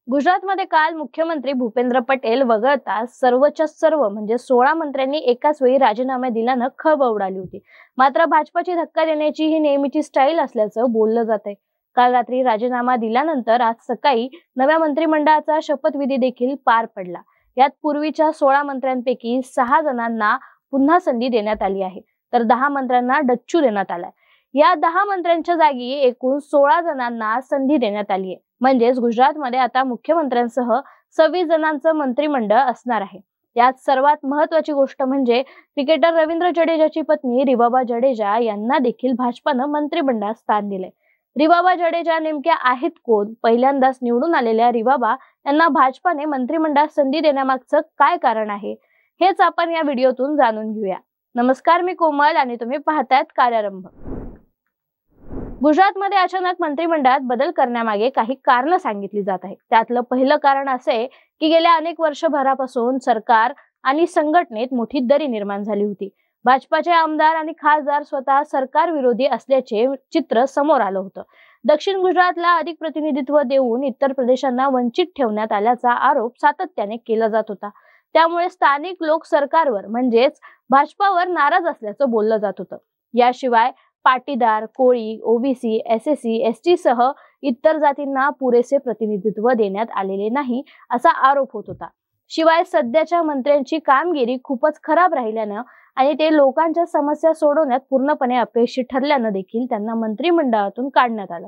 गुजरातमध्ये काल मुख्यमंत्री भूपेंद्र पटेल वगळता सर्वच्या सर्व म्हणजे 16 मंत्र्यांनी एकाच वेळी राजीनामे दिल्यानं खळबळ उडाली होती। मात्र भाजपची धक्का देण्याची ही नेहमीची स्टाईल असल्याचं बोललं जातंय। काल रात्री राजीनामा दिल्यानंतर आज सकाळी नव्या मंत्रिमंडळाचा शपथविधी देखील पार पडला। यात पूर्वीच्या 16 मंत्र्यांपैकी 6 जणांना पुन्हा संधी देण्यात आली आहे, तर 10 मंत्र्यांना डच्चू देण्यात आलाय। या 10 मंत्र्यांच्या जागी एकूण 16 जणांना संधी देण्यात आली आहे। म्हणजेच गुजरातमध्ये आता मुख्यमंत्र्यांसह 26 जणांचं मंत्रिमंडळ असणार आहे। यात सर्वात महत्त्वाची गोष्ट म्हणजे क्रिकेटर रवींद्र जडेजाची पत्नी रिवाबा जडेजा यांना देखील भाजपानं मंत्रिमंडळात स्थान दिले। रिवाबा जडेजा नेमक्या आहेत कोण? पहिल्यांदाच निवडून आलेल्या रिवाबा यांना भाजपाने मंत्रिमंडळात संधी देण्यामागचं काय कारण आहे, हेच आपण या व्हिडिओतून जाणून घेऊया। नमस्कार, मी कोमल आणि तुम्ही पाहतायत कार्यारंभ। गुजरातमध्ये अचानक मंत्रिमंडळात बदल करण्यामागे काही कारण सांगितली जात आहेत। त्यातलं पहिलं कारण असे आहे की गेल्या अनेक वर्षभरापासून सरकार आणि संघटनेत मोठी दरी निर्माण झाली होती। भाजपाचे आमदार आणि खासदार स्वतः सरकार विरोधी असल्याचे चित्र समोर आलं होतं। दक्षिण गुजरातला अधिक प्रतिनिधित्व देऊन इतर प्रदेशांना वंचित ठेवण्यात आल्याचा आरोप सातत्याने केला जात होता। त्यामुळे स्थानिक लोक सरकारवर म्हणजेच भाजपावर नाराज असल्याचं बोललं जात होतं। याशिवाय पाटीदार, कोळी, ओबीसी, एससी, एसटी सह इतर जातींना पुरेसे प्रतिनिधित्व देण्यात आलेले नाही असा आरोप होत होता। शिवाय सध्याच्या मंत्र्यांची कामगिरी खूपच खराब राहिल्यानं आणि ते लोकांच्या समस्या सोडवण्यात पूर्णपणे अपयशी ठरल्यानं देखील त्यांना मंत्रिमंडळातून काढण्यात आलं।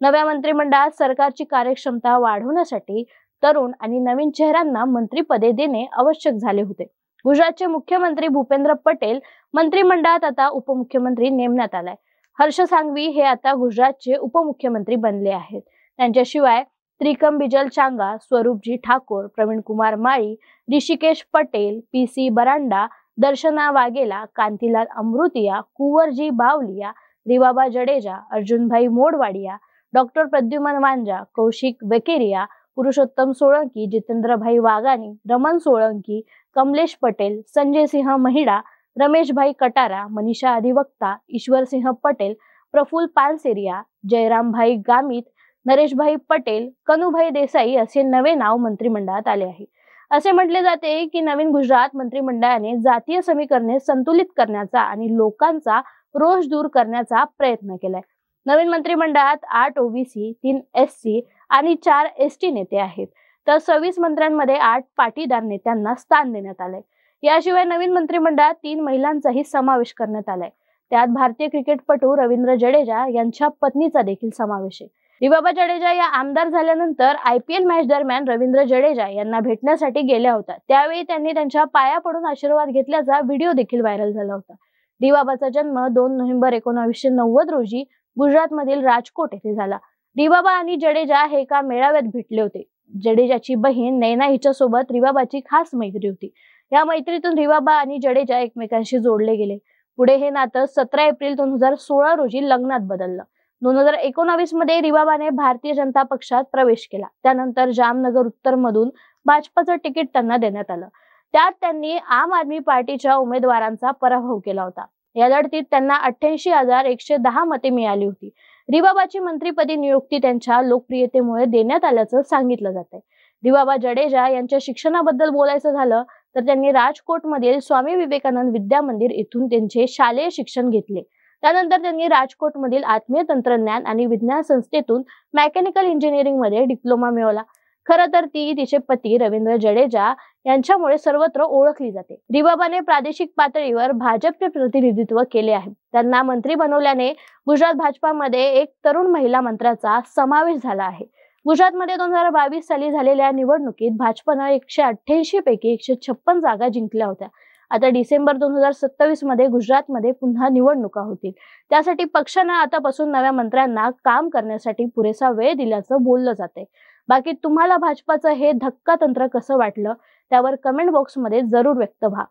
नव्या मंत्रिमंडळात सरकारची कार्यक्षमता वाढवण्यासाठी तरुण आणि नवीन चेहऱ्यांना मंत्रिपदे देणे आवश्यक झाले होते। गुजरातचे मुख्यमंत्री भूपेंद्र पटेल मंत्रिमंडळात आता उपमुख्यमंत्री नेमण्यात आलाय। हर्ष सांघवी हे आता गुजरातचे उपमुख्यमंत्री बनले आहेत। त्यांच्याशिवाय त्रिकम बिजल चांगा, स्वरूपजी ठाकोर, प्रवीण कुमार माळी, ऋषिकेश पटेल, पीसी बरांडा, दर्शना वाघेला, कांतीलाल अमृतिया, कुंवरजी बावलिया, रिवाबा जडेजा, अर्जुनभाई मोडवाडिया, डॉक्टर प्रद्युमन वांजा, कौशिक वेकेरिया, पुरुषोत्तम सोळंकी, जितेंद्रभाई वाघानी, रमन सोळंकी, कमलेश पटेल, संजय सिंह महिडा, रमेश भाई कटारा, मनीषा अधिवक्ता, ईश्वर सिंह पटेल, प्रफुल्ल पानसेरिया, जयराम भाई गामित, नरेश भाई पटेल, कनुभाई देसाई असे नवे नाव मंत्रिमंडळात आले आहे। असे म्हटले जाते की नवीन गुजरात मंत्रिमंडळाने जातीय समीकरणे संतुलित करण्याचा आणि लोकांचा रोष दूर करण्याचा प्रयत्न केलाय। नवीन मंत्रिमंडळात 8 ओबीसी, 3 एससी आणि 4 एसटी नेते आहेत, तर 26 मंत्र्यांमध्ये 8 पाटीदार नेत्यांना स्थान देण्यात आलंय। याशिवाय नवीन मंत्रिमंडळात 3 महिलांचाही समावेश करण्यात आलाय। त्यात भारतीय क्रिकेटपटू रवींद्र जडेजा यांच्या पत्नीचा देखील समावेश आहे। रिवाबा जडेजा या आमदार झाल्यानंतर IPL मॅच दरम्यान रवींद्र जडेजा यांना भेटण्यासाठी गेल्या होत्या। त्यावेळी त्यांनी त्यांच्या पाया पडून आशीर्वाद घेतल्याचा व्हिडिओ देखील व्हायरल झाला होता। रिवाबाचा जन्म 2 नोव्हेंबर 1990 रोजी गुजरातमधील राजकोट येथे झाला। रिवाबा आणि जडेजा हे एका मेळाव्यात भेटले होते। जडेजाची बहीण नैना हिच्या सोबत रिवाबाची खास मैत्री होती। या मैत्रीतून रिवाबा आणि जडेजा एकमेकांशी जोडले गेले। पुढे हे नातं 17 एप्रिल 2016 रोजी लग्नात बदललं। 2019 मध्ये रिवाबाने भारतीय जनता पक्षात प्रवेश केला। त्यानंतर जामनगर उत्तर मधून भाजपाचं तिकीट त्यांना देण्यात आलं। त्यात त्यांनी आम आदमी पार्टीच्या उमेदवारांचा पराभव केला होता। या लढतीत त्यांना 88,110 मते मिळाली होती। रिवाबाची मंत्रिपदी नियुक्ती त्यांच्या लोकप्रियतेमुळे देण्यात आल्याचं सांगितलं जातंय। रिवाबा जडेजा यांच्या शिक्षणाबद्दल बोलायचं झालं तर त्यांनी राजकोटमधील स्वामी विवेकानंद विद्या मंदिर येथून त्यांचे शालेय शिक्षण घेतले। त्यानंतर त्यांनी राजकोटमधील आत्मीय तंत्रज्ञान आणि विज्ञान संस्थेतून मेकॅनिकल इंजिनिअरिंग मध्ये डिप्लोमा मिळवला। खरं तर ती तिचे पती रवींद्र जडेजा यांच्यामुळे सर्वत्र ओळखली जाते। रिवाबाने प्रादेशिक पातळीवर भाजपचे प्रतिनिधित्व केले आहे। त्यांना मंत्री बनवल्याने गुजरात भाजपामध्ये एक तरुण महिला मंत्र्याचा समावेश झाला आहे। गुजरातमध्ये 2022 साली झालेल्या निवडणुकीत भाजपनं 188 पैकी 156 जागा जिंकल्या होत्या। आता डिसेंबर 2027 मध्ये गुजरातमध्ये पुन्हा निवडणुका होतील। त्यासाठी पक्षाने आतापासून नव्या मंत्र्यांना काम करण्यासाठी पुरेसा वेळ दिल्याचं बोललं जातंय। बाकी तुम्हाला भाजपाचं हे धक्का तंत्र कसं वाटलं त्यावर कमेंट बॉक्समध्ये जरूर व्यक्त व्हा।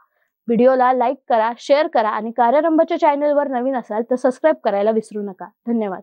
व्हिडिओला लाईक करा, शेअर करा आणि कार्यारंभच्या चॅनलवर नवीन असाल तर सबस्क्राईब करायला विसरू नका। धन्यवाद।